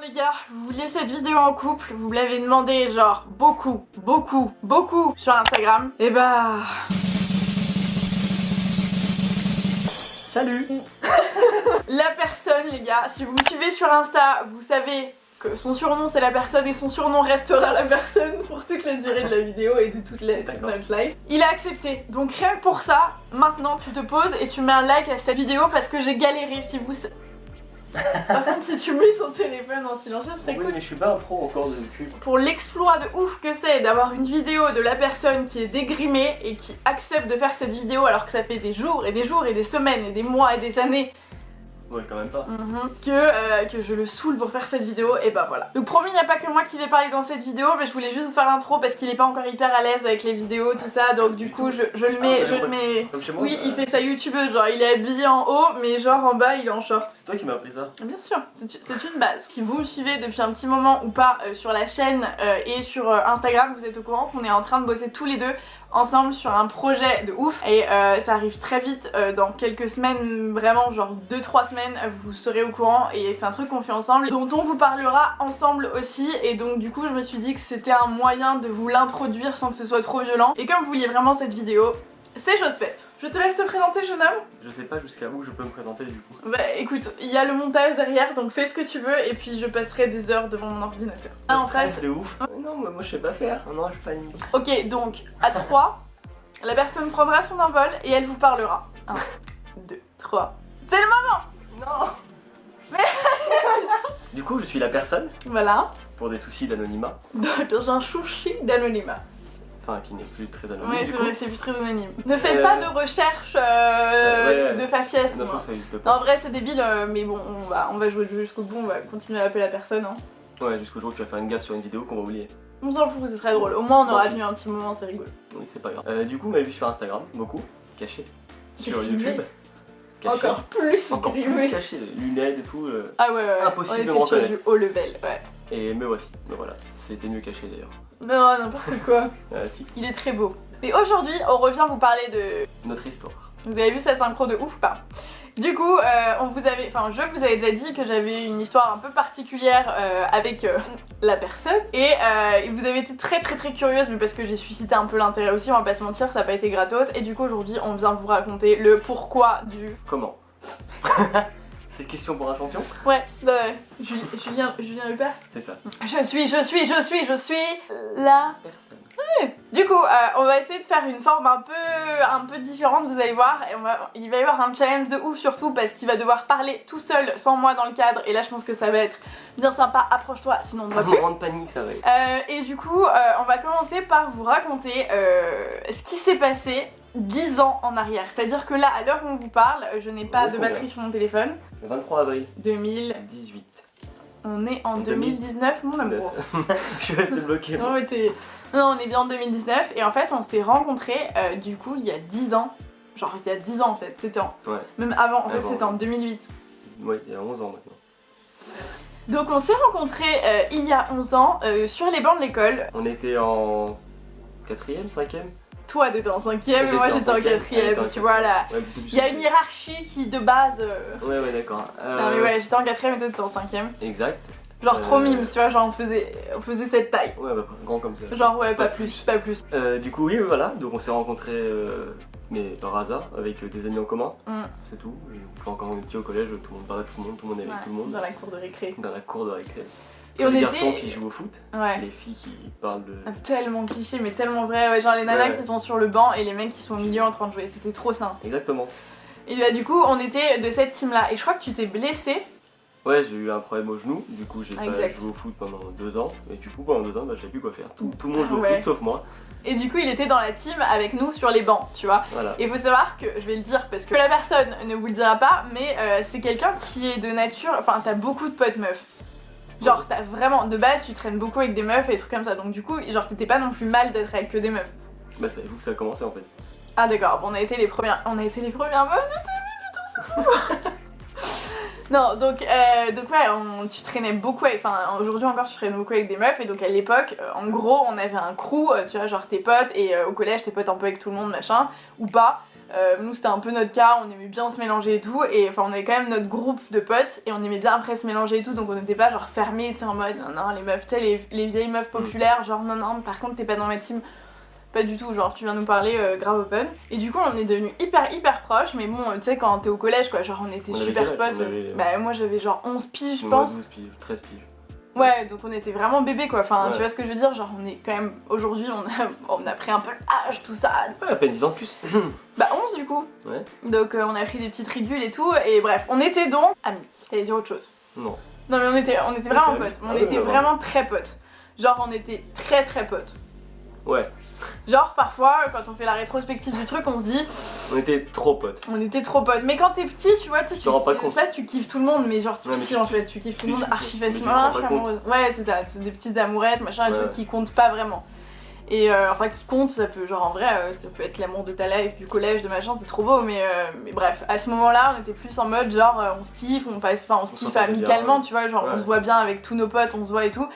les gars, vous vouliez cette vidéo en couple, vous me l'avez demandé genre beaucoup sur Instagram. Et bah... Salut. La personne les gars, si vous me suivez sur Insta, vous savez que son surnom c'est la personne et son surnom restera la personne pour toute la durée de la vidéo et de toute notre life. Il a accepté, donc rien que pour ça, maintenant tu te poses et tu mets un like à cette vidéo parce que j'ai galéré. Si vous... Par contre si tu mets ton téléphone en silencieux, ce serait cool. Oui mais je suis pas un pro encore de cul. Pour l'exploit de ouf que c'est d'avoir une vidéo de la personne qui est dégrimée et qui accepte de faire cette vidéo alors que ça fait des jours et des jours et des semaines et des mois et des années. Ouais, quand même pas. Que je le saoule pour faire cette vidéo, et bah voilà. Donc promis, il n'y a pas que moi qui vais parler dans cette vidéo, mais je voulais juste vous faire l'intro parce qu'il est pas encore hyper à l'aise avec les vidéos, tout ça, donc du coup je le mets, Comme chez moi, oui, il fait sa youtubeuse, genre il est habillé en haut, mais genre en bas il est en short. C'est toi qui m'as appris ça. Bien sûr, c'est une base. Si vous me suivez depuis un petit moment ou pas sur la chaîne et sur Instagram, vous êtes au courant qu'on est en train de bosser tous les deux ensemble sur un projet de ouf et ça arrive très vite dans quelques semaines, vraiment genre 2-3 semaines vous serez au courant et c'est un truc qu'on fait ensemble dont on vous parlera ensemble aussi et donc du coup je me suis dit que c'était un moyen de vous l'introduire sans que ce soit trop violent et comme vous vouliez vraiment cette vidéo, c'est chose faite. Je te laisse te présenter jeune homme. Je sais pas jusqu'à où je peux me présenter du coup. Bah écoute, il y a le montage derrière donc fais ce que tu veux et puis je passerai des heures devant mon ordinateur. Ah, en face de ouf. Non moi je sais pas faire, non je panique. Ok donc à 3, la personne prendra son envol et elle vous parlera. 1, 2, 3. C'est le moment. Non. Du coup je suis la personne. Voilà. Pour des soucis d'anonymat. Dans un chouchi d'anonymat. Enfin qui n'est plus très anonyme. Ouais c'est vrai, c'est plus très anonyme. Ne faites pas de recherche de faciès. Non, ça existe pas. Non, en vrai c'est débile mais bon on va jouer jusqu'au bout, on va continuer à appeler la personne hein. Ouais jusqu'au jour où tu vas faire une gaffe sur une vidéo qu'on va oublier. On s'en fout, ce serait drôle. Au moins on aura tenu un petit moment, c'est rigolo. Oui c'est pas grave. Du coup on m'a vu sur Instagram, beaucoup, caché. Sur YouTube. Caché. Encore plus caché, lunettes et tout. Ah ouais, impossible de me on était sur reconnaître. du haut level, ouais. Et me voici, me voilà. C'était mieux caché d'ailleurs. Non, n'importe quoi. Ah si. Il est très beau. Et aujourd'hui, on revient vous parler de... Notre histoire. Vous avez vu cette synchro de ouf ou pas? Du coup, je vous avais déjà dit que j'avais une histoire un peu particulière avec la personne et vous avez été très curieuse, mais parce que j'ai suscité un peu l'intérêt aussi, on va pas se mentir, ça n'a pas été gratos. Et du coup aujourd'hui on vient vous raconter le pourquoi du... Comment? C'est question pour un champion? Ouais, bah ouais, Julien Lepers. C'est ça. Je suis la personne. Ouais. Du coup, on va essayer de faire une forme un peu différente, vous allez voir, et il va y avoir un challenge de ouf surtout parce qu'il va devoir parler tout seul sans moi dans le cadre, et là je pense que ça va être bien sympa, approche-toi sinon on ne voit plus. Moment de panique ça va être. Et du coup, on va commencer par vous raconter ce qui s'est passé 10 ans en arrière, c'est-à-dire que là, à l'heure où on vous parle, je n'ai pas de batterie sur mon téléphone. Le 23 avril 2018. On est en 2019, mon amour. Je suis resté bloqué. Non, on est bien en 2019 et en fait, on s'est rencontrés du coup il y a 10 ans. Genre il y a 10 ans en fait, c'était en... Ouais. Même avant, en fait c'était en 2008. Ouais, il y a 11 ans maintenant. Donc on s'est rencontrés il y a 11 ans sur les bancs de l'école. On était en 4ème, 5ème. Toi t'étais en 5ème et moi j'étais en 4ème, tu vois là. Ouais, il y a une hiérarchie qui de base... Ouais d'accord. Non mais ouais, j'étais en 4ème et toi t'étais en 5ème. Exact. Genre trop mime, tu vois, genre on faisait cette taille. Ouais bah grand comme ça. Genre ouais, pas plus. Du coup oui voilà, donc on s'est rencontrés mais par hasard avec des amis en commun, c'est tout. Quand on est petit au collège, tout le monde parlait, tout le monde est avec tout le monde. Dans la cour de récré. Dans la cour de récré. Et les garçons qui jouent au foot, ouais. Les filles qui parlent de... Tellement cliché mais tellement vrai, ouais, genre les nanas qui sont sur le banc et les mecs qui sont au milieu en train de jouer, c'était trop sain. Exactement. Et bah du coup on était de cette team là et je crois que tu t'es blessé. Ouais j'ai eu un problème au genou, du coup j'ai pas joué au foot pendant 2 ans et du coup pendant 2 ans bah, je savais plus quoi faire, tout le monde joue au foot sauf moi. Et du coup il était dans la team avec nous sur les bancs, tu vois. Voilà. Et faut savoir que, je vais le dire parce que la personne ne vous le dira pas, mais c'est quelqu'un qui est de nature, enfin t'as beaucoup de potes meufs. Genre t'as vraiment, de base tu traînes beaucoup avec des meufs et des trucs comme ça, donc du coup genre t'étais pas non plus mal d'être avec que des meufs. Bah c'est vous que ça a commencé en fait. Ah d'accord, bon, on a été les premières meufs du TV, putain c'est fou. Non donc ouais, tu traînais beaucoup avec, enfin aujourd'hui encore tu traînes beaucoup avec des meufs et donc à l'époque en gros on avait un crew, tu vois genre tes potes et au collège tes potes un peu avec tout le monde machin, ou pas. Nous c'était un peu notre cas, on aimait bien se mélanger et tout, et enfin on avait quand même notre groupe de potes et on aimait bien après se mélanger et tout, donc on n'était pas genre fermés, tu sais, en mode non les meufs, tu sais les vieilles meufs populaires, genre non par contre t'es pas dans ma team. Pas du tout, genre tu viens nous parler grave open. Et du coup on est devenus hyper proches, mais bon tu sais quand t'es au collège quoi, genre on était super potes. Bah moi j'avais genre 11 piges je pense. 12 piges, 13 piges. Ouais, donc on était vraiment bébés quoi, enfin tu vois ce que je veux dire, genre on est quand même, aujourd'hui on a pris un peu l'âge, tout ça. Ouais, à peine 10 ans de plus. Bah 11 du coup. Ouais. Donc on a pris des petites ridules et tout, et bref, on était donc amis. T'allais dire autre chose? Non. Non mais on était vraiment potes, on était vraiment très potes. Genre on était très potes. Ouais. Genre parfois quand on fait la rétrospective du truc on se dit on était trop potes. On était trop potes. Mais quand t'es petit tu vois tu kiffes tout le monde mais genre si en fait tu kiffes tout le monde archi facilement. Je suis amoureuse. Ouais c'est ça, c'est des petites amourettes machin, des trucs qui comptent pas vraiment. Et enfin qui comptent ça peut genre en vrai ça peut être l'amour de ta life, du collège, de machin, c'est trop beau mais bref à ce moment là on était plus en mode genre on se kiffe, on se kiffe amicalement tu vois, genre on se voit bien avec tous nos potes, on se voit et tout.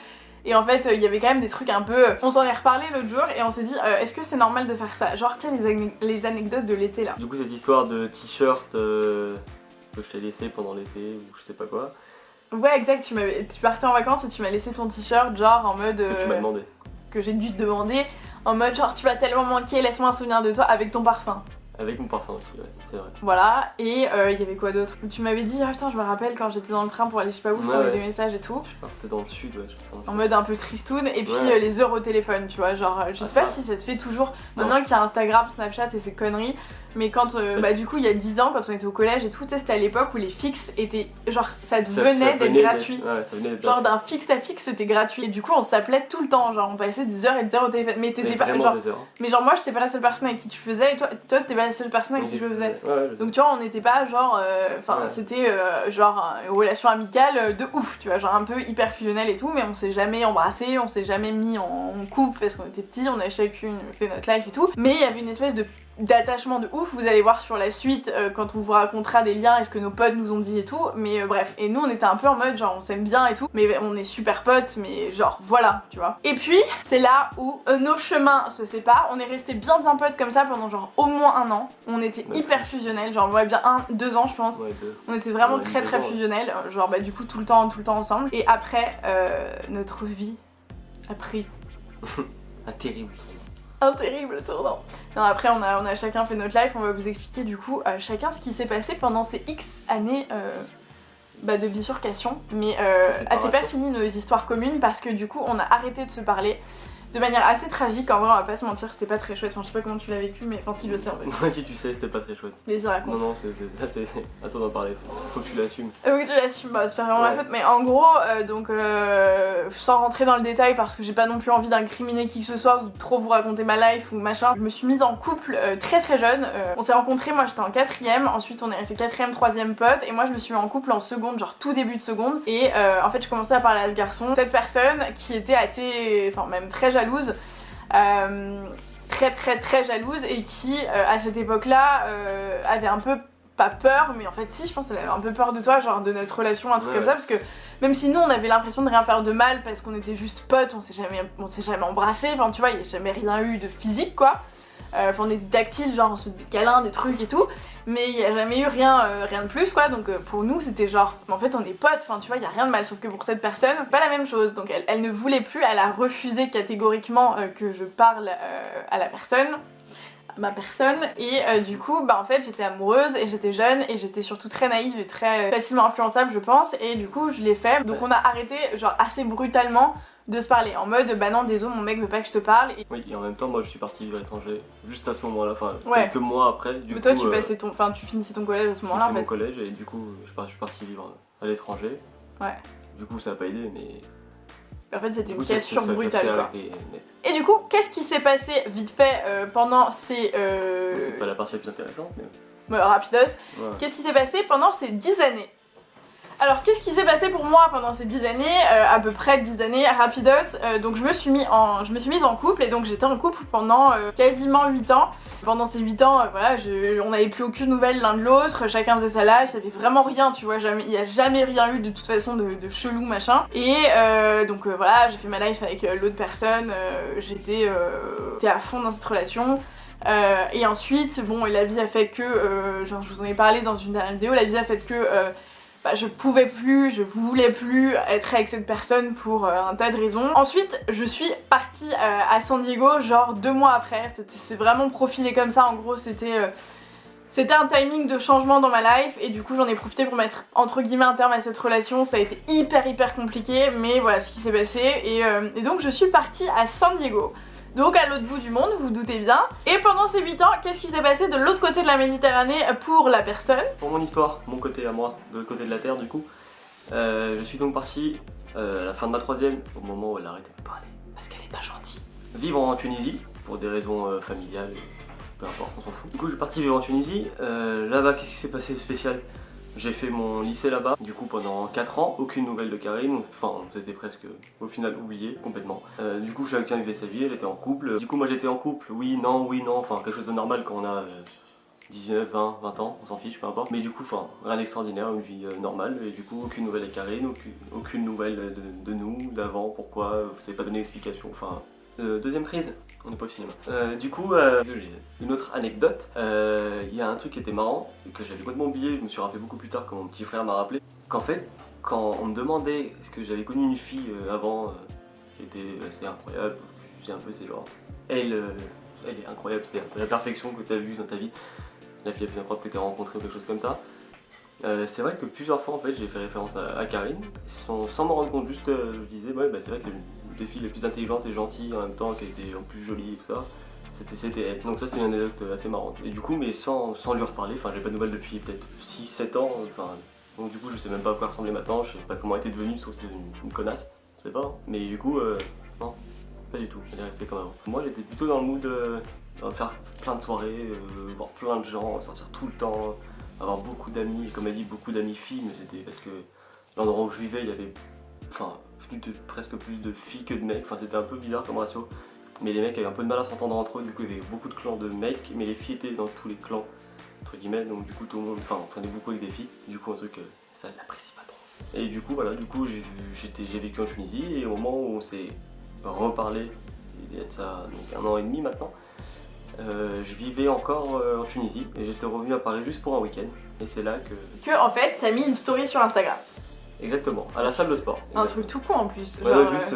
Et en fait, il y avait quand même des trucs un peu... On s'en est reparlé l'autre jour et on s'est dit, est-ce que c'est normal de faire ça? Genre, tu sais, les anecdotes de l'été là. Du coup, cette histoire de t-shirt que je t'ai laissé pendant l'été ou je sais pas quoi. Ouais, exact, tu partais en vacances et tu m'as laissé ton t-shirt, genre en mode... Que tu m'as demandé. Que j'ai dû te demander, en mode genre, tu vas tellement manquer, laisse-moi un souvenir de toi avec ton parfum. Avec mon parfum aussi, ouais, c'est vrai. Voilà, et il y avait quoi d'autre? Tu m'avais dit, ah putain, je me rappelle quand j'étais dans le train pour aller je sais pas où, t'envoyais des messages et tout. Je partais dans le sud, ouais. En mode un peu tristoun, et puis les heures au téléphone, tu vois, genre, je sais pas si ça se fait toujours, maintenant qu'il y a Instagram, Snapchat et ces conneries, mais quand, bah du coup, il y a 10 ans, quand on était au collège et tout, c'était à l'époque où les fixes étaient, genre, ça venait d'être gratuit. Ouais, ça venait d'être genre d'un fixe à fixe, c'était gratuit, et du coup, on s'appelait tout le temps, genre, on passait des heures et des heures au téléphone, mais t'étais pas, genre, mais genre, moi, j'étais pas la seule personne avec qui tu faisais, et toi, t'étais pas la seule personne avec qui je le faisais. Donc tu vois, on n'était pas genre, c'était genre une relation amicale de ouf, tu vois, genre un peu hyper fusionnelle et tout, mais on s'est jamais embrassé, on s'est jamais mis en couple parce qu'on était petits, on a chacune fait notre life et tout, mais il y avait une espèce d'attachement de ouf, vous allez voir sur la suite quand on vous racontera des liens et ce que nos potes nous ont dit et tout, mais bref, et nous on était un peu en mode genre on s'aime bien et tout, mais on est super potes, mais genre voilà, tu vois. Et puis c'est là où nos chemins se séparent, on est restés bien potes comme ça pendant genre au moins 1 an, on était hyper fusionnels, genre ouais bien 2 ans je pense, on était vraiment très fusionnels, genre bah du coup tout le temps ensemble, et après notre vie a pris un terrible tournant. Non, après on a chacun fait notre life, on va vous expliquer du coup chacun ce qui s'est passé pendant ces X années de bifurcation, mais c'est pas fini nos histoires communes parce que du coup on a arrêté de se parler de manière assez tragique, en vrai on va pas se mentir, c'était pas très chouette, enfin je sais pas comment tu l'as vécu mais enfin si je le sais en fait. Moi si tu sais c'était pas très chouette. Vas-y raconte. Non c'est à toi d'en parler, faut que tu l'assumes. Oui tu l'assumes, bah c'est pas vraiment ma faute, mais en gros sans rentrer dans le détail parce que j'ai pas non plus envie d'incriminer qui que ce soit ou de trop vous raconter ma life ou machin, je me suis mise en couple très jeune, on s'est rencontrés, moi j'étais en 4ème, ensuite on est resté 4ème, 3ème pote, et moi je me suis mis en couple en seconde, genre tout début de seconde, et en fait je commençais à parler à ce garçon, cette personne qui était assez, enfin même très jalouse, très jalouse, et qui à cette époque là avait un peu, pas peur, mais en fait si je pense qu'elle avait un peu peur de toi, genre de notre relation, un truc comme ça, parce que même si nous on avait l'impression de rien faire de mal parce qu'on était juste potes, on s'est jamais embrassés, enfin tu vois, il y a jamais rien eu de physique quoi. Enfin on était tactiles, genre on se fait des câlins, des trucs et tout, mais il y a jamais eu rien de plus quoi, donc pour nous c'était genre, en fait on est potes, enfin tu vois, il y a rien de mal, sauf que pour cette personne, pas la même chose, donc elle ne voulait plus, elle a refusé catégoriquement que je parle à la personne, à ma personne, et du coup bah en fait j'étais amoureuse et j'étais jeune et j'étais surtout très naïve et très facilement influençable je pense, et du coup je l'ai fait, donc on a arrêté genre assez brutalement de se parler, en mode bah non désolé mon mec veut pas que je te parle. Oui, et en même temps moi je suis partie vivre à l'étranger juste à ce moment-là, enfin quelques mois après. Mais toi tu finissais ton collège à ce moment-là en fait. Mon collège et du coup je suis partie vivre à l'étranger. Ouais. Du coup ça a pas aidé mais... En fait c'était une cassure brutale quoi. Et du coup qu'est-ce qui s'est passé vite fait pendant ces... C'est pas la partie la plus intéressante mais... rapidos. Ouais. Qu'est-ce qui s'est passé pendant ces 10 années? Alors qu'est-ce qui s'est passé pour moi pendant ces 10 années, à peu près 10 années, rapidos, donc je me suis mise en couple, et donc j'étais en couple pendant quasiment 8 ans. Pendant ces 8 ans, voilà, on n'avait plus aucune nouvelle l'un de l'autre, chacun faisait sa life, il y avait vraiment rien, tu vois, il n'y a jamais rien eu de toute façon de chelou machin. Et donc voilà, j'ai fait ma life avec l'autre personne, j'étais à fond dans cette relation. Et ensuite, bon, la vie a fait que, genre je vous en ai parlé dans une dernière vidéo, la vie a fait que je pouvais plus, je voulais plus être avec cette personne pour un tas de raisons. Ensuite, je suis partie à San Diego, genre 2 mois après. C'est vraiment profilé comme ça, en gros, c'était un timing de changement dans ma life et du coup j'en ai profité pour mettre entre guillemets un terme à cette relation. Ça a été hyper compliqué, mais voilà ce qui s'est passé et donc je suis partie à San Diego. Donc à l'autre bout du monde, vous vous doutez bien. Et pendant ces 8 ans, qu'est-ce qui s'est passé de l'autre côté de la Méditerranée pour la personne? Pour mon histoire, mon côté à moi, de l'autre côté de la terre du coup, je suis donc parti à la fin de ma 3ème, au moment où elle a arrêté de me parler, parce qu'elle est pas gentille. Vivre en Tunisie, pour des raisons familiales, peu importe, on s'en fout. Du coup je suis parti vivre en Tunisie, là-bas qu'est-ce qui s'est passé de spécial? J'ai fait mon lycée là-bas, du coup pendant 4 ans, aucune nouvelle de Karine, enfin on s'était presque au final oublié complètement. Du coup chacun vivait sa vie, elle était en couple, du coup moi j'étais en couple, oui, non, enfin quelque chose de normal quand on a 19, 20 ans, on s'en fiche, peu importe. Mais du coup, enfin, rien d'extraordinaire, une vie normale, et du coup aucune nouvelle avec Karine, aucune nouvelle de nous, d'avant, pourquoi, vous savez pas donner d'explication, enfin... deuxième prise, on est pas au cinéma. Du coup, j'ai une autre anecdote. Il y a un truc qui était marrant, et que j'avais complètement oublié, je me suis rappelé beaucoup plus tard quand mon petit frère m'a rappelé, qu'en fait, quand on me demandait est-ce que j'avais connu une fille avant, qui était assez incroyable, je sais un peu, c'est genre, elle est incroyable, c'est un peu la perfection que tu as vue dans ta vie, la fille la plus incroyable que tu as rencontrée ou quelque chose comme ça. C'est vrai que plusieurs fois en fait j'ai fait référence à Karine, sans m'en rendre compte, juste je disais ouais bah c'est vrai que des filles les plus intelligentes et gentilles en même temps, qui étaient en plus jolies et tout ça, c'était elle. Donc ça c'est une anecdote assez marrante. Et du coup mais sans lui reparler, enfin j'ai pas de nouvelles depuis peut-être 6-7 ans, enfin donc du coup je sais même pas à quoi ressemblait maintenant, je sais pas comment elle était devenue, sauf que c'était une connasse, je sais pas, hein. Mais du coup non, pas du tout, elle est restée comme avant. Moi j'étais plutôt dans le mood faire plein de soirées, voir plein de gens, sortir tout le temps, avoir beaucoup d'amis, comme elle dit, beaucoup d'amis filles, mais c'était parce que l'endroit où je vivais, il y avait presque plus de filles que de mecs, enfin c'était un peu bizarre comme ratio. Mais les mecs avaient un peu de mal à s'entendre entre eux, du coup il y avait beaucoup de clans de mecs, mais les filles étaient dans tous les clans, entre guillemets, donc du coup tout le monde, enfin on traînait beaucoup avec des filles, du coup un truc, ça ne l'apprécie pas trop. Et du coup voilà, du coup j'ai vécu en Tunisie, et au moment où on s'est reparlé, il y a de ça donc 1 an et demi maintenant, je vivais encore en Tunisie et j'étais revenu à Paris juste pour un week-end. Et c'est là que en fait t'as mis une story sur Instagram. Exactement, à la salle de sport. Un truc tout con en plus. Ouais, genre, juste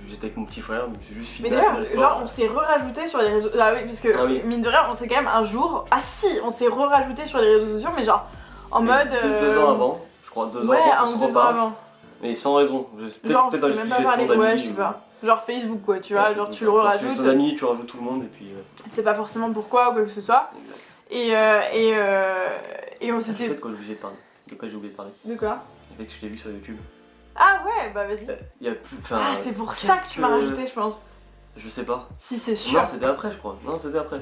j'étais avec mon petit frère, je me suis juste filmé à la salle de sport. Genre on s'est re-rajouté sur les réseaux. Ah oui, puisque mine de rien on s'est quand même un jour. Ah si, on s'est re-rajouté sur les réseaux sociaux, mais genre en mode. 2 ans avant, je crois, 2 ans avant. Ouais, 2 ans avant. Mais sans raison. Peut-être dans les suggestions d'amis. Ouais, je sais pas. Genre Facebook quoi, tu vois, genre tu le rajoutes. Tes amis, tu rajoutes tout le monde et puis. Tu sais pas forcément pourquoi ou quoi que ce soit. Et on s'était. Tu sais de quoi j'ai oublié de parler. De quoi j'ai oublié de parler. De quoi? Le fait que je t'ai vu sur YouTube. Ah ouais, bah vas-y. Il y a plus. Ah, c'est pour ça que tu m'as rajouté, je pense. Je sais pas. Si, c'est sûr. Non, c'était après, je crois. Non, c'était après.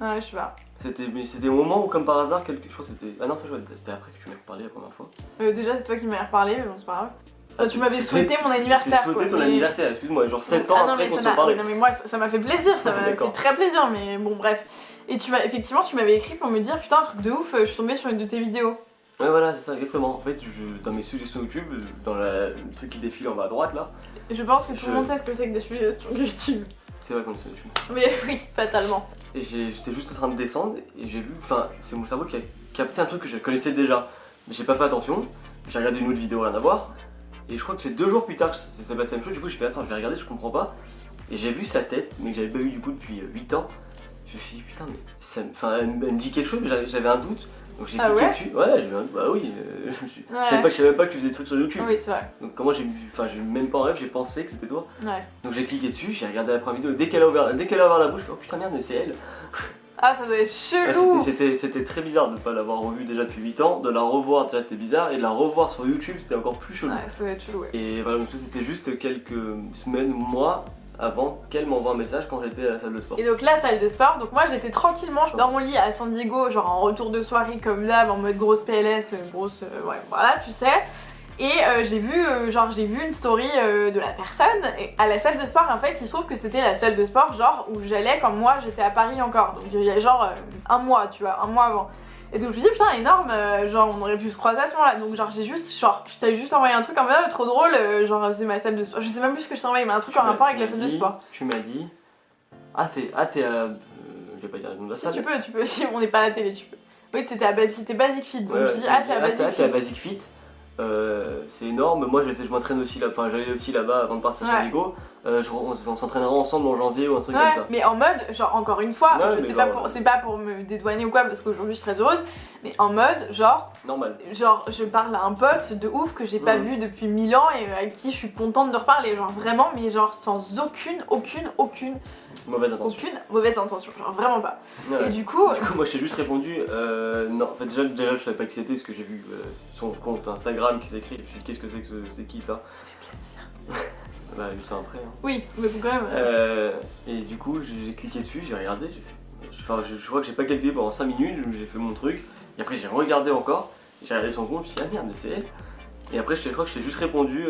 Ah ouais, je sais pas. C'était au moment où, comme par hasard, je crois que c'était. Ah non, c'était après que tu m'as reparlé la première fois. Déjà, c'est toi qui m'as reparlé, mais bon, c'est pas grave. Tu m'avais souhaité mon anniversaire. Tu souhaité ton anniversaire, excuse-moi, genre 7 ans après qu'on se parlait. Non mais moi ça m'a fait plaisir, ça m'a fait très plaisir, mais bon bref. Et effectivement tu m'avais écrit pour me dire putain un truc de ouf, je suis tombée sur une de tes vidéos. Ouais voilà c'est ça exactement, en fait dans mes suggestions YouTube, dans le truc qui défile en bas à droite là. Je pense que tout le monde sait ce que c'est que des suggestions YouTube. C'est vrai qu'on est sur YouTube. Mais oui, fatalement. Et j'étais juste en train de descendre et j'ai vu, enfin c'est mon cerveau qui a capté un truc que je connaissais déjà. Mais j'ai pas fait attention, j'ai regardé une autre vidéo rien à voir. Et je crois que c'est 2 jours plus tard que c'est passé la même chose, du coup j'ai fait attends je vais regarder, je comprends pas. Et j'ai vu sa tête, mais que j'avais pas vu du coup depuis 8 ans. Je me suis dit putain mais elle me dit quelque chose, j'avais un doute. Donc j'ai cliqué dessus, ouais j'ai eu un doute, bah oui, je savais même pas que tu faisais des trucs sur YouTube. Oui c'est vrai. Donc comment j'ai même pas en rêve, j'ai pensé que c'était toi. Ouais. Donc j'ai cliqué dessus, j'ai regardé la première vidéo, dès qu'elle a ouvert la bouche, je fais oh putain merde mais c'est elle. Ah ça doit être chelou. C'était très bizarre de ne pas l'avoir revue déjà depuis 8 ans, de la revoir déjà c'était bizarre, et de la revoir sur YouTube c'était encore plus chelou. Ouais ça doit être chelou ouais. Et voilà, donc c'était juste quelques semaines, mois avant qu'elle m'envoie un message quand j'étais à la salle de sport. Et donc la salle de sport, donc moi j'étais tranquillement dans mon lit à San Diego, genre en retour de soirée comme d'hab, en mode grosse PLS, ouais voilà tu sais. Et j'ai vu une story de la personne à la salle de sport. En fait il se trouve que c'était la salle de sport genre où j'allais quand moi j'étais à Paris encore. Donc il y a genre un mois tu vois, un mois avant. Et donc je me dis putain énorme, genre on aurait pu se croiser à ce moment là. Donc genre je t'avais juste envoyé un truc en mode trop drôle, genre c'est ma salle de sport. Je sais même plus ce que je t'ai envoyé mais un truc en rapport avec la salle de sport. Tu m'as dit, t'es vais pas dire le nom de la Si salle. tu peux, si on n'est pas à la télé, tu peux. Oui, t'étais à Basic Fit, donc Ouais, je dis, ah, t'es à t'es à Basic Fit. Basic Fit. C'est énorme. Moi, je m'entraîne aussi là. Enfin, j'allais aussi là-bas avant de partir sur Ouais. Vigo. On s'entraînera ensemble en janvier ou un truc Ouais, comme ça. mais en mode, genre, encore une fois, Ouais, je mais sais genre, c'est pas pour me dédouaner ou quoi, parce qu'aujourd'hui je suis très heureuse, mais en mode, genre, Normal. je parle à un pote de ouf que j'ai pas vu depuis 1000 ans et avec qui je suis contente de reparler, genre vraiment, mais genre sans aucune Mauvaise intention. genre vraiment pas. Ouais. Et du coup, Moi, je t'ai juste répondu. Non, en fait, déjà, je savais pas qui c'était parce que j'ai vu son compte Instagram qui s'écrit. Je me suis dit, qu'est-ce que c'est qui ça? Bah, 8 ans après. Hein. oui, mais quand même. Et du coup, j'ai cliqué dessus, j'ai regardé, j'ai fait. Enfin, je crois que j'ai pas calculé pendant 5 minutes, donc j'ai fait mon truc. Et après, j'ai regardé encore, j'ai regardé son compte, je me suis dit, ah merde, mais c'est elle. Et après, je crois que je t'ai juste répondu,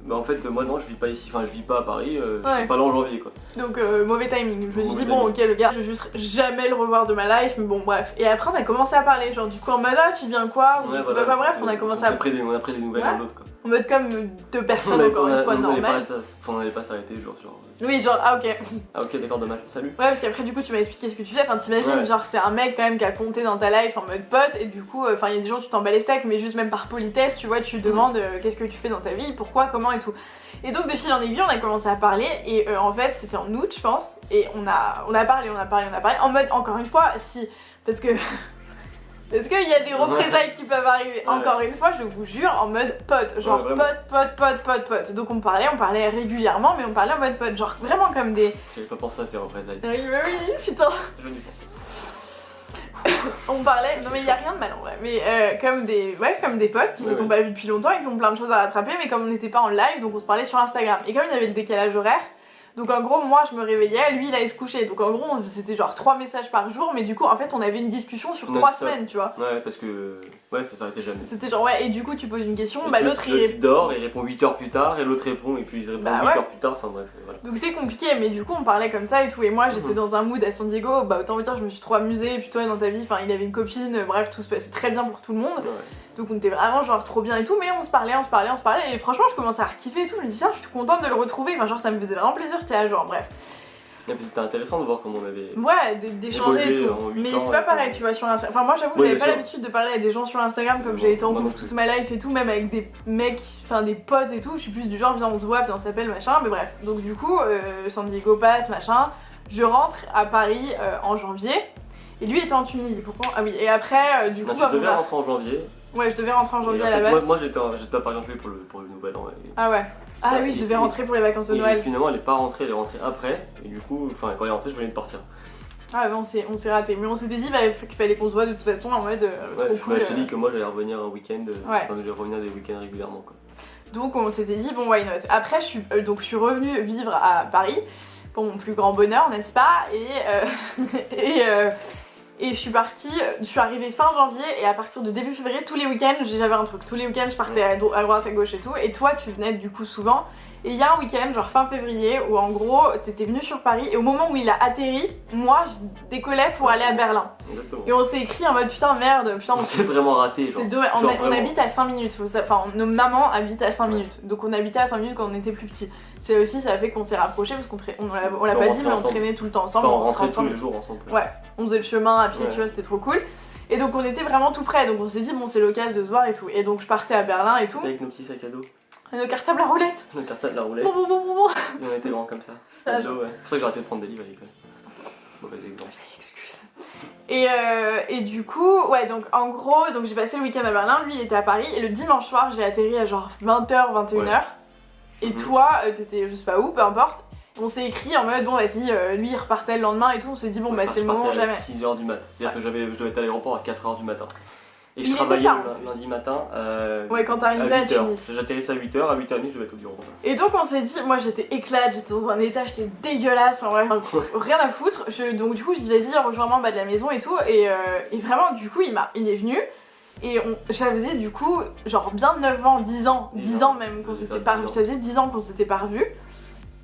bah en fait, moi non, je vis pas ici, enfin, je vis pas à Paris, je Ouais. suis pas là en janvier quoi. Donc mauvais timing. Je me suis Mauvais dit bon timing. ok le gars, je vais juste jamais le revoir de ma life, mais bon bref. Et après on a commencé à parler, genre du coup en mode ah tu viens quoi, ou Ouais, je sais voilà, pas bref, on a commencé à on a pris des nouvelles Ouais. l'un de l'autre quoi. en mode comme deux personnes encore une fois normales. On n'allait pas s'arrêter, genre. Oui genre ah ok. Ah ok, d'accord, dommage, salut. Ouais parce qu'après du coup tu m'as expliqué ce que tu fais, enfin t'imagines Ouais. genre c'est un mec quand même qui a compté dans ta life en mode pote et du coup enfin il y a des gens tu t'en bats les steaks mais juste même par politesse tu vois tu demandes qu'est-ce que tu fais dans ta vie, pourquoi, comment et tout. Et donc de fil en aiguille on a commencé à parler et en fait c'était en août je pense et on a parlé en mode encore une fois si parce que parce qu'il y a des représailles qui peuvent arriver. Ouais. Encore une fois, je vous jure, en mode pote. Genre Ouais, vraiment. pote. Donc on parlait régulièrement, mais on parlait en mode pote. Genre vraiment comme des. J'avais pas pensé à ces représailles. Oui, mais oui, putain. Je n'y pense. On parlait. Non, mais il y a rien de mal en vrai. Mais comme des. Ouais, comme des potes qui se sont pas vus depuis longtemps et qui ont plein de choses à rattraper, mais comme on n'était pas en live, donc on se parlait sur Instagram. Et comme il y avait le décalage horaire. Donc en gros, moi je me réveillais, lui il allait se coucher. Donc en gros, c'était genre 3 messages par jour, mais du coup, en fait, on avait une discussion sur 3 Non-stop. semaines, tu vois. Ouais, parce que. Ouais, ça s'arrêtait jamais. C'était genre, ouais, et du coup, tu poses une question, Et bah puis, l'autre il dort, il répond 8 heures plus tard, et l'autre répond, et puis il répond Bah 8 ouais. heures plus tard, enfin bref, voilà. Donc c'est compliqué, mais du coup on parlait comme ça et tout. Et moi j'étais dans un mood à San Diego, bah autant vous dire, je me suis trop amusée. Et puis toi dans ta vie, enfin il avait une copine, bref, tout se passait très bien pour tout le monde. Ouais. Donc on était vraiment genre trop bien et tout. Mais on se parlait. Et franchement, je commençais à kiffer et tout. Je me dis, tiens, je suis contente de le retrouver. Enfin, genre ça me faisait vraiment plaisir, j'étais là, genre bref. Et puis c'était intéressant de voir comment on avait. Ouais, d'échanger et Évolué tout. en 8 Mais ans, c'est pas et pareil, tout. tu vois, sur Instagram. Enfin, moi j'avoue, Ouais, j'avais bien pas sûr. l'habitude de parler à des gens sur Instagram comme Non, j'ai été en moi non couple plus. toute ma life et tout, même avec des mecs, enfin des potes et tout. Je suis plus du genre, viens, on se voit, puis on s'appelle, machin. Mais bref, donc du coup, San Diego passe, machin. Je rentre à Paris en janvier. Et lui était en Tunisie. Pourquoi? Ah oui, et après, du coup, Non, tu comme devais on a- rentrer en janvier. Ouais, je devais rentrer en janvier Et en à la fait, base. moi j'étais à Paris en janvier pour le nouvel an. Et, Ah ouais. Ah Ça, oui, je et- devais rentrer pour les vacances de et Noël. finalement elle est pas rentrée, elle est rentrée après. Et du coup, enfin quand elle est rentrée, je venais de partir. Ah ouais, on s'est raté. Mais on s'était dit bah, qu'il fallait qu'on se voit de toute façon en mode Ouais, trop je cool. t'ai dit que moi j'allais revenir un week-end. Ouais. Enfin, j'allais revenir des week-ends régulièrement quoi. Donc on s'était dit bon why not. Après je suis revenue vivre à Paris pour mon plus grand bonheur, n'est-ce pas? Et je suis partie, je suis arrivée fin janvier et à partir de début février, tous les week-ends, j'avais un truc. Tous les week-ends, je partais à droite, à gauche et tout. Et toi, tu venais du coup souvent. Et il y a un week-end, genre fin février, où en gros, t'étais venu sur Paris. Et au moment où il a atterri, moi, je décollais pour aller à Berlin. Exactement. Et on s'est écrit en mode putain merde, putain On s'est vraiment raté. Genre. c'est dommage. On Genre, on vraiment. habite à 5 minutes, enfin nos mamans habitent à 5 minutes. Donc on habitait à 5 minutes quand on était plus petits. C'est aussi, ça a fait qu'on s'est rapprochés parce on l'a On pas dit, rentrait mais on ensemble. traînait tout le temps ensemble. Enfin, on on rentrait rentrait tous ensemble. les jours ensemble. Ouais, on faisait le chemin à pied, Ouais. tu vois, c'était trop cool. Et donc on était vraiment tout près, donc on s'est dit bon c'est l'occasion de se voir et tout. Et donc je partais à Berlin et tout. Avec nos petits sacs à dos, Nos cartables à roulette. nos cartables de la roulette, Bon. et on était grands comme ça. Ça, À dos, ouais. C'est pour ça que j'ai arrêté de prendre des livres à l'école. Mauvais exemple. Excuse. Et du coup, ouais, donc en gros, donc j'ai passé le week-end à Berlin, lui il était à Paris, et le dimanche soir j'ai atterri à genre 20h, 21h. Ouais. Et Mhm. toi, t'étais je sais pas où, peu importe. On s'est écrit en mode bon vas-y, lui il repartait le lendemain et tout, on s'est dit bon bah c'est le moment jamais. 6h du mat, c'est-à-dire que je devais être à l'aéroport à 4h du matin. Et Il je était travaillais tard, le en plus. lundi matin Ouais, quand t'arrivais à 8h. Tunis. J'atterrissais à 8h, à 8h30 je devais être au bureau. Et donc on s'est dit, moi j'étais éclate, j'étais dans un état, j'étais dégueulasse, enfin bref, rien à foutre. Donc du coup je dis vas-y rejoins-moi en bas de la maison et tout. Et vraiment du coup il est venu. Et ça faisait du coup genre bien 9 ans, 10 ans, 10 ans même qu'on s'était pas revu. Ça faisait 10 ans qu'on s'était pas revu.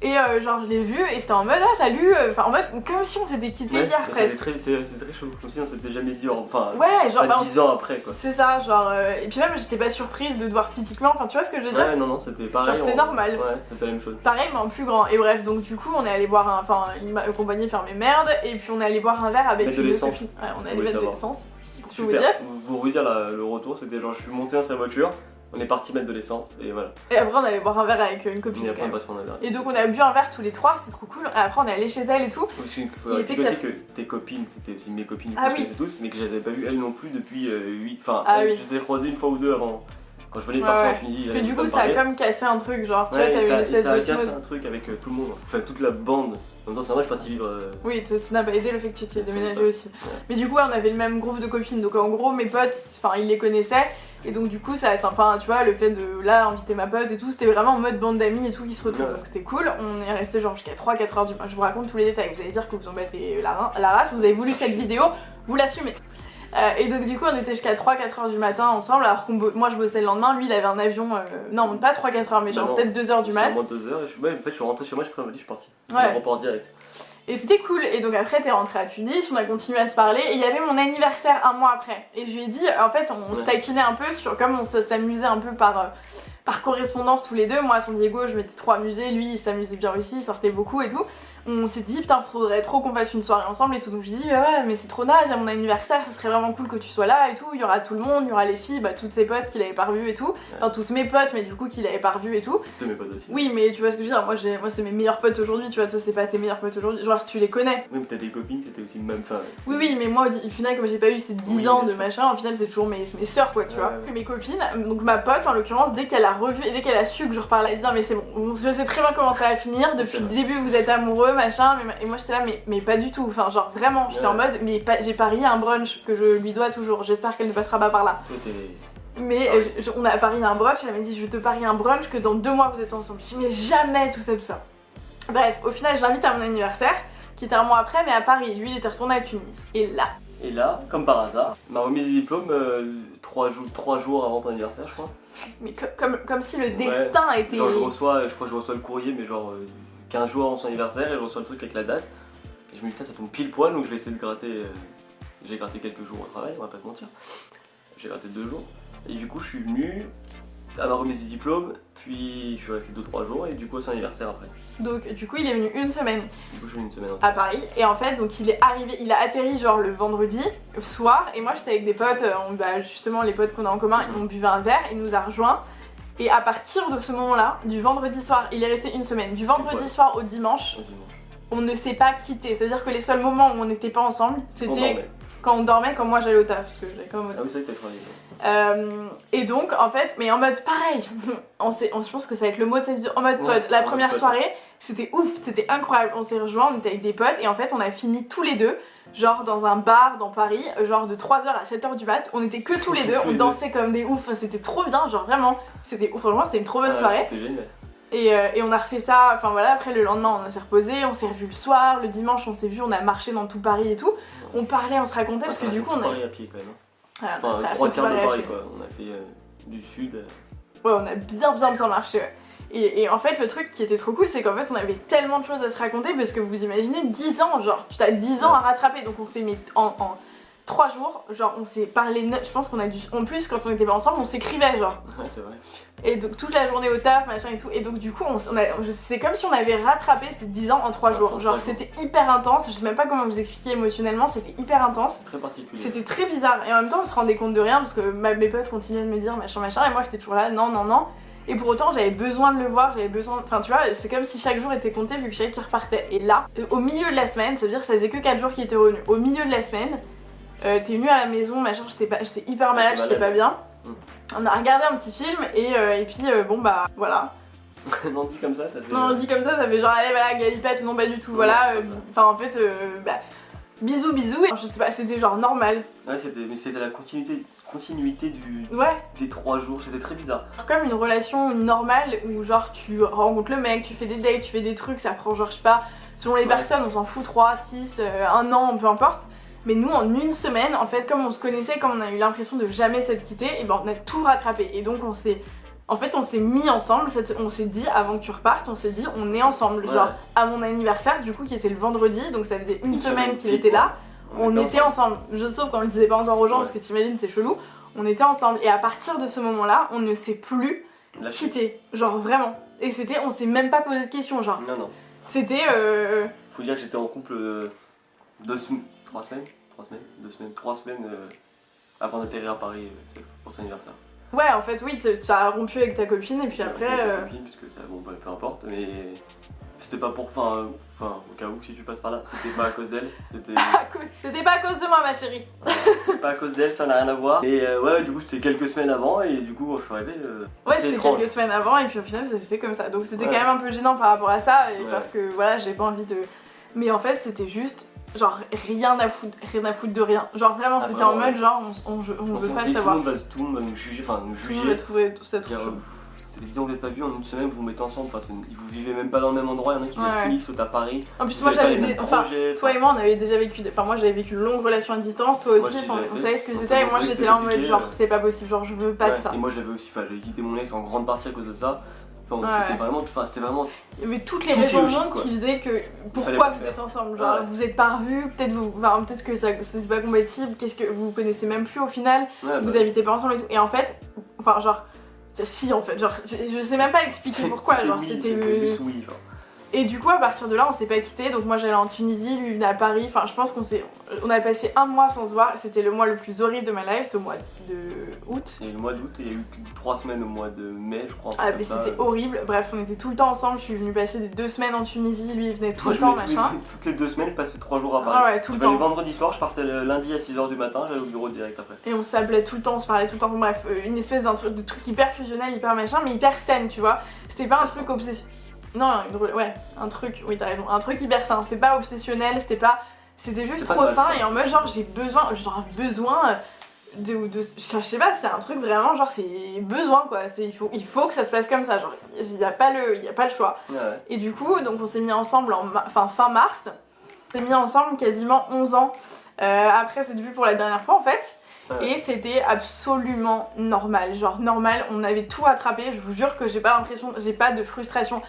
Et genre je l'ai vu et c'était en mode ah salut, enfin en mode comme si on s'était quitté hier presque. C'est très chaud, comme si on s'était jamais dit, enfin ouais, genre, pas 10 ans après quoi. C'est ça, genre, et puis même j'étais pas surprise de te voir physiquement, enfin tu vois ce que je veux dire? Ouais, non, c'était pareil. Genre c'était normal. Ouais, c'était la même chose. Pareil mais en plus grand. Et bref, donc du coup on est allé boire enfin il m'a accompagné faire mes merdes et puis on est allé boire un verre avec une copine. Ouais, on est allé mettre de l'essence. Super. Vous redire le retour, c'était genre je suis monté dans sa voiture. On est parti mettre de l'essence et voilà. Et après on allait boire un verre avec une copine. Et après on passe prendre un verre. Et donc on a bu un verre tous les trois, c'était trop cool. Et après on est allé chez elle et tout. Parce qu'il faut expliquer aussi que tes copines, c'était aussi mes copines, tous, mais que je les avais pas vues elles non plus depuis 8. Enfin, je les ai croisées une fois ou deux avant. Quand je venais de partir en Tunisie. Parce que du coup ça a comme cassé un truc, genre tu vois, t'avais une espèce de. Ça a cassé un truc avec tout le monde, enfin toute la bande. En même temps, c'est vrai, je suis parti vivre. Oui, ça n'a pas aidé le fait que tu t'es déménagé aussi. Ouais. Mais du coup, on avait le même groupe de copines, donc en gros, mes potes, enfin, ils les connaissaient. Et donc, du coup, ça, enfin, tu vois, le fait de là inviter ma pote et tout, c'était vraiment en mode bande d'amis et tout qui se retrouvent. Donc, c'était cool. On est resté genre jusqu'à 3-4 heures du matin. Je vous raconte tous les détails. Vous allez dire que vous en battez la race. Vous avez voulu cette vidéo, vous l'assumez. Et donc du coup on était jusqu'à 3-4 heures du matin ensemble alors que moi je bossais le lendemain, lui il avait un avion, non pas 3-4 heures mais genre peut-être 2 heures du mat. Moins 2 heures et en fait je suis rentré chez moi, je suis parti. Ouais. Aéroport direct. Et c'était cool, et donc après t'es rentré à Tunis, on a continué à se parler, et il y avait mon anniversaire un mois après. Et je lui ai dit, en fait on se taquinait un peu sur, comme on s'amusait un peu par correspondance tous les deux, moi à San Diego je m'étais trop amusée, lui il s'amusait bien aussi, il sortait beaucoup et tout. On s'est dit putain faudrait trop qu'on fasse une soirée ensemble et tout, donc je dis ouais mais c'est trop naze, à mon anniversaire ça serait vraiment cool que tu sois là et tout, il y aura tout le monde, il y aura les filles, toutes ses potes qu'il avait pas revues et tout, enfin toutes mes potes mais du coup qu'il avait pas revues et tout. Toutes mes potes aussi. Oui mais tu vois ce que je veux dire, moi c'est mes meilleurs potes aujourd'hui, tu vois, toi c'est pas tes meilleurs potes aujourd'hui, genre tu les connais. Oui mais t'as des copines, c'était aussi le même fin. Oui mais moi au final comme j'ai pas eu ces 10 ans de machin, au final c'est toujours mes sœurs quoi tu vois. Mes copines, donc ma pote en l'occurrence dès qu'elle a revu et dès qu'elle a su que je reparlais, elle disait mais c'est bon, je sais très bien comment ça va finir, depuis le début vous êtes amoureux machin, et moi j'étais là mais pas du tout, enfin genre vraiment j'étais en mode mais j'ai parié un brunch que je lui dois toujours, j'espère qu'elle ne passera pas par là. Mais on a parié un brunch, elle m'a dit je te parie un brunch que dans 2 mois vous êtes ensemble. Je dis mais jamais tout ça. Bref, au final je l'invite à mon anniversaire, qui était un mois après mais à Paris, lui il était retourné à Tunis. Et là, comme par hasard, m'a remise des diplômes 3 jours avant ton anniversaire je crois. Mais comme si le destin était... Genre je crois que je reçois le courrier mais genre 15 jours avant son anniversaire et je reçois le truc avec la date. Et je me dis putain ça tombe pile poil donc je vais essayer de gratter. J'ai gratté quelques jours au travail, on va pas se mentir. J'ai gratté 2 jours. Et du coup je suis venu à ma remise des diplômes, puis je suis resté 2-3 jours et du coup à son anniversaire après. Donc du coup il est venu une semaine. Du coup je suis venu une semaine à Paris et en fait donc il est arrivé, il a atterri genre le vendredi soir et moi j'étais avec des potes, justement les potes qu'on a en commun, on buvait un verre, il nous a rejoints. Et à partir de ce moment-là, du vendredi soir, il est resté une semaine, du vendredi soir au dimanche, on ne s'est pas quitté. C'est-à-dire que les seuls moments où on n'était pas ensemble, c'était quand on dormait, quand moi j'allais au taf, parce que j'avais quand même au taf. Ah oui, ça y est, t'as travaillé. Et donc en fait, mais en mode pareil, je pense que ça va être le mot de cette vidéo, en mode pote. La première soirée, c'était ouf, c'était incroyable. On s'est rejoints, on était avec des potes et en fait on a fini tous les deux, genre dans un bar dans Paris, genre de 3h à 7h du mat. On était que tous les deux, on dansait comme des oufs, c'était trop bien, genre vraiment, c'était ouf, franchement c'était une trop bonne soirée. C'était génial. Et on a refait ça, enfin voilà, après le lendemain on s'est reposé, on s'est revu le soir, le dimanche on s'est vu, on a marché dans tout Paris et tout. On parlait, on se racontait parce que du coup on a... Paris à pied quand même. Enfin, 3 quarts de Paris quoi, on a fait du sud. Ouais, on a bien marché, ouais. Et en fait le truc qui était trop cool c'est qu'en fait on avait tellement de choses à se raconter parce que vous imaginez 10 ans, genre tu as 10 ans à rattraper, donc on s'est mis en 3 jours, genre on s'est parlé, je pense qu'on a dû, en plus quand on était pas ensemble on s'écrivait genre. Ouais c'est vrai. Et donc toute la journée au taf machin et tout, et donc du coup c'est comme si on avait rattrapé ces 10 ans en 3 jours, genre c'était hyper intense, je sais même pas comment vous expliquer émotionnellement, c'était hyper intense. Très particulier. C'était très bizarre et en même temps on se rendait compte de rien parce que mes potes continuaient de me dire machin et moi j'étais toujours là non. Et pour autant j'avais besoin de le voir, enfin tu vois, c'est comme si chaque jour était compté vu que chaque qui repartait. Et là, au milieu de la semaine, ça veut dire que ça faisait que 4 jours qu'il était revenu. Au milieu de la semaine, t'es venu à la maison, machin, j'étais hyper malade, j'étais pas bien. On a regardé un petit film et puis bon bah voilà. Non dit comme ça fait... Non dit comme ça fait genre allez voilà galipette ou non pas du tout, voilà. Enfin en fait bisous et je sais pas, c'était genre normal. Ouais c'était la continuité des 3 jours, c'était très bizarre. Comme une relation normale où genre tu rencontres le mec, tu fais des dates, tu fais des trucs, ça prend genre je sais pas, selon les personnes on s'en fout 3, 6, 1 an, peu importe. Mais nous en une semaine, en fait comme on se connaissait, comme on a eu l'impression de jamais s'être quitté, et ben on a tout rattrapé. Et donc En fait, on s'est mis ensemble, on s'est dit avant que tu repartes, on s'est dit on est ensemble. Ouais. Genre à mon anniversaire, du coup, qui était le vendredi, donc ça faisait une semaine qu'il pile, était là, quoi. on était ensemble. Sauf qu'on le disait pas encore aux gens parce que t'imagines, c'est chelou. On était ensemble et à partir de ce moment-là, on ne s'est plus Lâché. quitté. Genre vraiment. Et c'était, on s'est même pas posé de questions, genre. Non. C'était. Faut dire que j'étais en couple 3 semaines avant d'atterrir à Paris pour son anniversaire. Ouais, en fait, oui, t'as rompu avec ta copine et puis après. Avec ma copine, parce que ça, bon, peu importe, mais c'était pas pour. Enfin, au cas où, si tu passes par là, c'était pas à cause d'elle. C'était pas à cause de moi, ma chérie. C'est pas à cause d'elle, ça n'a rien à voir. Et ouais, du coup, c'était quelques semaines avant, et du coup, je suis arrivé. Ouais, c'est c'était étrange. quelques semaines avant, et puis au final, ça s'est fait comme ça. Donc c'était Ouais. quand même un peu gênant par rapport à ça, et Ouais. parce que voilà, j'ai pas envie de. Mais en fait, c'était juste. Genre rien à foutre de rien. Genre vraiment, c'était vraiment, en mode ouais. genre on veut s'est pas dit, savoir. tout le monde va nous juger, enfin nous Tout le monde va juger. trouver ça Dire, trop. disons que vous n'êtes pas vu en une semaine, vous vous mettez ensemble, enfin, vous vivez même pas dans le même endroit, il y en a qui viennent Ouais. Tunis, d'autres à Paris. En plus, Vous moi avez pas j'avais les mêmes projets. toi et moi on avait déjà vécu. Enfin, moi j'avais vécu une longue relation à distance, toi Moi aussi, aussi, enfin, j'avais on fait. savait ce que On c'était, savait et moi que j'étais c'était là en mode compliqué, genre c'est pas possible, genre je veux pas de ça. Et moi j'avais aussi, j'avais quitté mon ex en grande partie à cause de ça. Enfin, Ouais. c'était vraiment. Il y avait toutes les Tout est raisons du logique, monde quoi. qui faisaient que fallait pourquoi pas vous faire. êtes ensemble, genre Ouais. vous êtes pas revus, peut-être que ça c'est pas compatible, qu'est-ce que vous vous connaissez même plus au final, Ouais, vous bah, habitez pas ensemble et tout. Et en fait, enfin genre si en fait, genre je sais même pas expliquer pourquoi, genre oui, c'était plus oui, genre. Et du coup, à partir de là, on s'est pas quitté. Donc moi, j'allais en Tunisie, lui il venait à Paris. Enfin, je pense on a passé un mois sans se voir. C'était le mois le plus horrible de ma life. C'était au mois de août. Il y a eu le mois d'août et il y a eu 3 semaines au mois de mai, je crois. un truc Ah, comme mais ça. c'était horrible. Bref, on était tout le temps ensemble. Je suis venue passer des 2 semaines en Tunisie. Lui, il venait tout Moi, le je temps, venais machin. toutes les 2 semaines, je passais 3 jours à Paris. Ah ouais, tout le Je venais temps. le vendredi soir, je partais le lundi à 6h du matin, j'allais au bureau direct après. Et on s'appelait tout le temps, on se parlait tout le temps. Bref, une espèce de truc hyper fusionnel, hyper machin, mais hyper saine, tu vois. C'était pas un truc obsessionnel. Non, ouais, un truc, oui, t'as raison. Un truc hyper sain. C'était pas obsessionnel, c'était juste C'est pas trop sain. malsain. Et en mode, genre, j'ai besoin de je sais pas, c'est un truc vraiment, genre, c'est besoin, quoi. Il faut que ça se passe comme ça, genre, il y a pas le choix. Ouais. Et du coup, donc on s'est mis ensemble fin mars. On s'est mis ensemble quasiment 11 ans après cette vue pour la dernière fois, en fait. Ouais. Et c'était absolument normal, genre normal, on avait tout rattrapé, je vous jure que j'ai pas de frustration.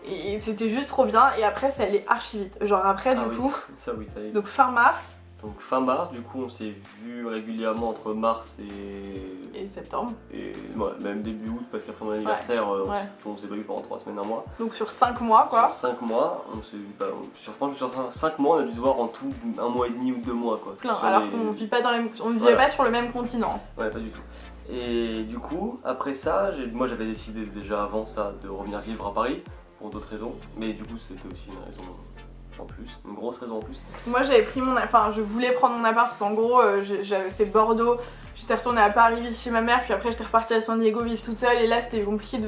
Et c'était juste trop bien, et après ça allait archi vite. Genre après, du coup, ça oui, ça y est. donc fin mars Donc fin mars, du coup, on s'est vu régulièrement entre mars et septembre. et ouais, même début août, parce qu'après mon anniversaire, ouais. on s'est pas vu pendant 3 semaines, un mois. Donc sur 5 mois, quoi. Sur 5 mois, sur 5 mois, on a dû se voir en tout 1 mois et demi ou 2 mois, quoi. Plein, Sur alors les- qu'on vit pas on vivait Voilà. pas sur le même continent. Ouais, pas du tout. Et du coup, après ça, moi j'avais décidé déjà avant ça de revenir vivre à Paris, pour d'autres raisons, mais du coup c'était aussi une raison en plus, une grosse raison en plus. Moi j'avais pris je voulais prendre mon appart parce qu'en gros j'avais fait Bordeaux, j'étais retournée à Paris vivre chez ma mère, puis après j'étais repartie à San Diego vivre toute seule, et là c'était compliqué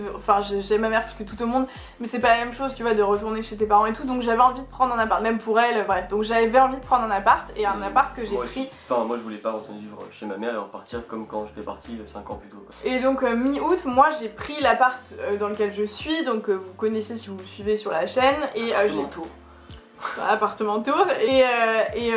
j'ai ma mère plus que tout au monde, mais c'est pas la même chose, tu vois, de retourner chez tes parents et tout, donc j'avais envie de prendre un appart, même pour elle, bref, donc j'avais envie de prendre un appart, et un appart que j'ai Moi pris. aussi. Enfin, moi je voulais pas retourner vivre chez ma mère et repartir comme quand j'étais parti 5 ans plus tôt, quoi. Et donc mi-août, moi j'ai pris l'appart dans lequel je suis, donc vous connaissez si vous me suivez sur la chaîne, et j'ai Mon tour. appartement tour, et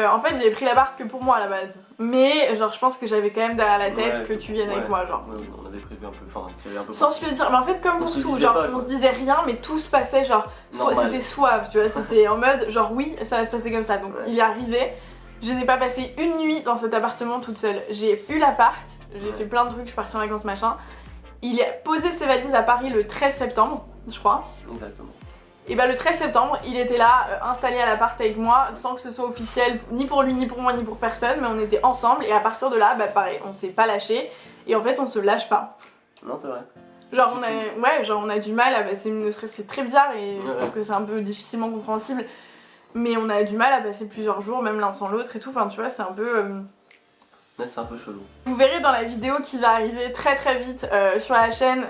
en fait j'avais pris l'appart que pour moi à la base, mais genre je pense que j'avais quand même derrière la tête Ouais, que tu viennes avec moi, genre. Ouais, oui, on avait prévu un peu, enfin, j'avais un peu. Sans se le dire, mais en fait comme On pour se tout, disait genre pas, on quoi. se disait rien, mais tout se passait genre, Normal. c'était suave, tu vois, c'était en mode genre oui, ça va se passer comme ça, donc Ouais. il est arrivé, je n'ai pas passé une nuit dans cet appartement toute seule, j'ai eu l'appart, j'ai Ouais. fait plein de trucs, je suis partie en vacances machin, il a posé ses valises à Paris le 13 septembre, je crois. Exactement. Et bah le 13 septembre, il était là, installé à l'appart avec moi, sans que ce soit officiel, ni pour lui, ni pour moi, ni pour personne, mais on était ensemble, et à partir de là, bah pareil, on s'est pas lâché, et en fait on se lâche pas. Non, c'est vrai. Genre on a du mal à passer c'est très bizarre, et je Ouais. pense que c'est un peu difficilement compréhensible, mais on a du mal à passer plusieurs jours, même l'un sans l'autre et tout, enfin tu vois, c'est un peu... Ouais, c'est un peu chelou. Vous verrez dans la vidéo qui va arriver très très vite sur la chaîne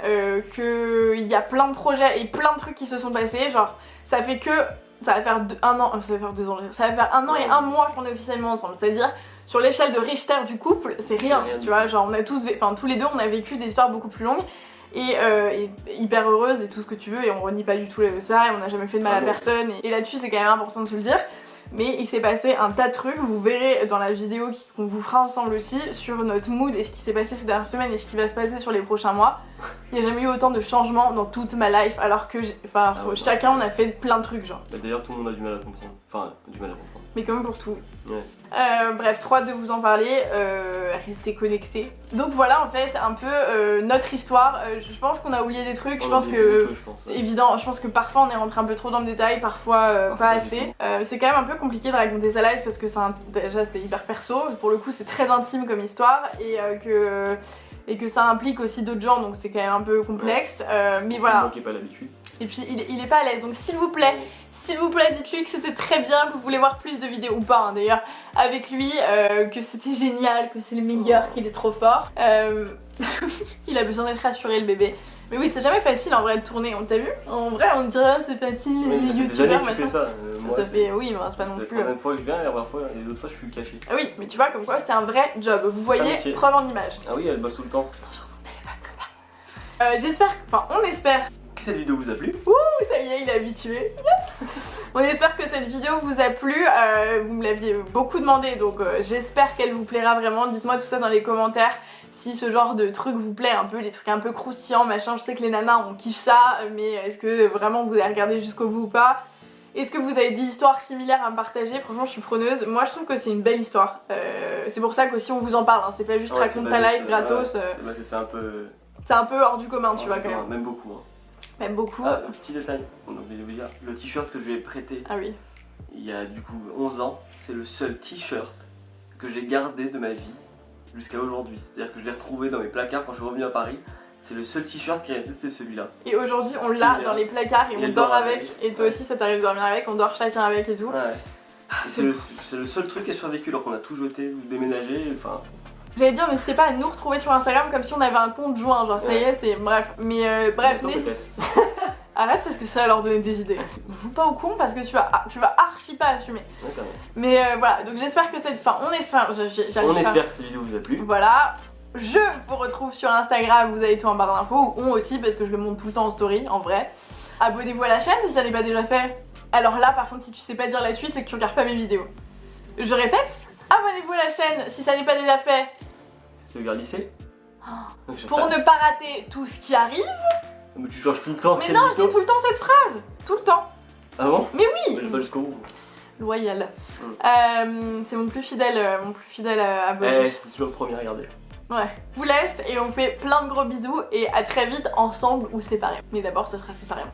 qu'il y a plein de projets et plein de trucs qui se sont passés. Genre, ça va faire 1 an, ça va faire 2 ans, ça va faire 1 an et 1 mois qu'on est officiellement ensemble. C'est-à-dire, sur l'échelle de Richter du couple, c'est rien, rien tu du vois. tout. Genre, tous les deux, on a vécu des histoires beaucoup plus longues et hyper heureuses et tout ce que tu veux, et on renie pas du tout ça, et on n'a jamais fait de mal à Ah non. personne. Et là-dessus, c'est quand même important de se le dire. mais il s'est passé un tas de trucs, vous verrez dans la vidéo qu'on vous fera ensemble aussi sur notre mood et ce qui s'est passé ces dernières semaines et ce qui va se passer sur les prochains mois. Il n'y a jamais eu autant de changements dans toute ma life alors que chacun on a fait plein de trucs genre. Bah, d'ailleurs tout le monde a du mal à comprendre, enfin du mal à comprendre. Mais comme pour tout. Ouais. Bref, trop hâte de vous en parler, restez connectés. Donc voilà en fait un peu notre histoire, je pense qu'on a oublié des trucs, je pense que c'est évident, je pense que parfois on est rentré un peu trop dans le détail, parfois pas assez. C'est quand même un peu compliqué de raconter sa life parce que déjà c'est hyper perso, pour le coup c'est très intime comme histoire et que ça implique aussi d'autres gens donc c'est quand même un peu complexe, mais voilà. Pas l'habitude. Et puis il est pas à l'aise donc s'il vous plaît, dites-lui que c'était très bien, que vous voulez voir plus de vidéos ou pas d'ailleurs avec lui, que c'était génial, que c'est le meilleur, qu'il est trop fort. Oui, il a besoin d'être rassuré le bébé. Mais oui, c'est jamais facile en vrai de tourner, on t'a vu? En vrai on dirait c'est facile, les youtubeurs machin. Ça, ça fait, oui mais c'est pas non plus. C'est la troisième fois que je viens et la première fois et l'autre fois je suis caché. Ah oui, mais tu vois comme quoi c'est un vrai job, vous voyez, preuve en image. Ah oui, elle bosse tout le temps. Attends, sur son téléphone comme ça. J'espère, on espère que cette vidéo vous a plu. Ouh, ça y est, il est habitué. Yes. On espère que cette vidéo vous a plu. Vous me l'aviez beaucoup demandé, donc j'espère qu'elle vous plaira vraiment. Dites-moi tout ça dans les commentaires. Si ce genre de truc vous plaît, un peu les trucs un peu croustillants, machin. Je sais que les nanas on kiffe ça, mais est-ce que vraiment vous avez regardé jusqu'au bout ou pas? Est-ce que vous avez des histoires similaires à me partager? Franchement, je suis preneuse. Moi, je trouve que c'est une belle histoire. C'est pour ça qu'aussi on vous en parle. Hein. C'est pas juste raconte ta life gratos. C'est un peu. C'est un peu hors du commun, tu vois quand même. Même beaucoup. Hein. Même beaucoup. Ah, petit détail, on a oublié de vous dire, le t-shirt que je lui ai prêté il y a du coup 11 ans, c'est le seul t-shirt que j'ai gardé de ma vie jusqu'à aujourd'hui. C'est-à-dire que je l'ai retrouvé dans mes placards quand je suis revenu à Paris. C'est le seul t-shirt qui est resté, c'est celui-là. Et aujourd'hui on l'a dans les placards et on dort avec. Et toi aussi ça t'arrive de dormir avec, on dort chacun avec et tout. Ouais. C'est le seul truc qui a survécu alors qu'on a tout jeté, tout déménagé, enfin... J'allais dire n'hésitez pas à nous retrouver sur Instagram comme si on avait un compte joint, genre ça y est, c'est bref. Mais bref, arrête parce que ça va leur donner des idées. Joue pas au con parce que tu vas archi pas assumer. Mais voilà, donc j'espère que cette... Enfin, on espère que cette vidéo vous a plu. Voilà. Je vous retrouve sur Instagram, vous avez tout en barre d'infos, ou on aussi parce que je le montre tout le temps en story, en vrai. Abonnez-vous à la chaîne si ça n'est pas déjà fait. Alors là, par contre, si tu sais pas dire la suite, c'est que tu regardes pas mes vidéos. Je répète, abonnez-vous à la chaîne si ça n'est pas déjà fait. C'est le lycée. Pour ne pas rater tout ce qui arrive. Mais tu changes tout le temps. Mais non, je dis tout le temps cette phrase. Tout le temps. Ah bon? Mais oui. Mais pas jusqu'au bout. Loyal. C'est mon plus fidèle abonné. C'est toujours le premier à regarder. Ouais. Je vous laisse et on fait plein de gros bisous et à très vite ensemble ou séparés. Mais d'abord, ce sera séparément.